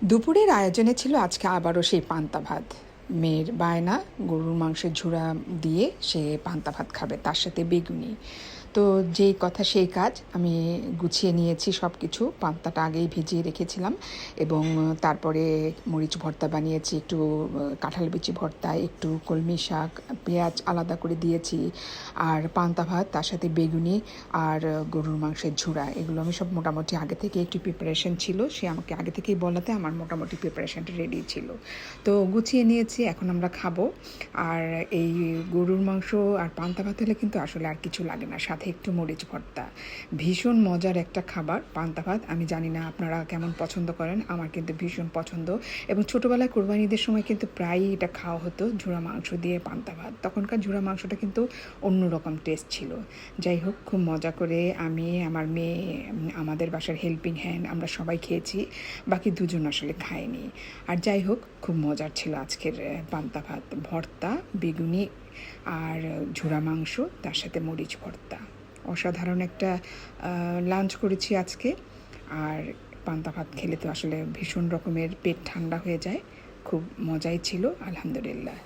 দুপুরের আয়োজনে ছিল আজকে আবারও সেই পান্তা ভাত। মেয়ের বায়না, গরুর মাংসের ঝুড়া দিয়ে সে পান্তা ভাত খাবে, তার সাথে বেগুনি। তো যেই কথা সেই কাজ, আমি গুছিয়ে নিয়েছি সব কিছু। পান্তাটা আগেই ভিজিয়ে রেখেছিলাম এবং তারপরে মরিচ ভর্তা বানিয়েছি, একটু কাঁঠাল বিচি ভর্তা, একটু কলমি শাক, পেঁয়াজ আলাদা করে দিয়েছি, আর পান্তা ভাত, তার সাথে বেগুনি আর গরুর মাংসের ঝুড়া। এগুলো আমি সব মোটামুটি আগে থেকে একটু প্রিপারেশন ছিল, সে আমাকে আগে থেকেই বলাতে আমার মোটামুটি প্রিপারেশনটা রেডি ছিল। তো গুছিয়ে নিয়েছি, এখন আমরা খাবো। আর এই গরুর মাংস আর পান্তা ভাত হলে কিন্তু আসলে আর কিছু লাগে না, সাথে একটু মরিচ ভর্তা। ভীষণ মজার একটা খাবার পান্তা ভাত। আমি জানি না আপনারা কেমন পছন্দ করেন, আমার কিন্তু ভীষণ পছন্দ। এবং ছোটোবেলায় কোরবানি ঈদের সময় কিন্তু প্রায়ই এটা খাওয়া হতো, ঝুড়া মাংস দিয়ে পান্তা ভাত। তখনকার ঝুড়া মাংসটা কিন্তু অন্যরকম টেস্ট ছিল। যাই হোক, খুব মজা করে আমি, আমার মেয়ে, আমাদের বাসার হেল্পিং হ্যান্ড, আমরা সবাই খেয়েছি, বাকি দুজন আসলে খায়নি। আর যাই হোক, খুব মজার ছিল আজকের পান্তা ভাত, ভর্তা, বেগুনি আর ঝুড়া মাংস, তার সাথে মরিচ ভর্তা। অসাধারণ একটা লাঞ্চ করেছি আজকে। আর পান্তা ভাত খেলে তো আসলে ভীষণ রকমের পেট ঠান্ডা হয়ে যায়। খুব মজাই ছিল, আলহামদুলিল্লাহ।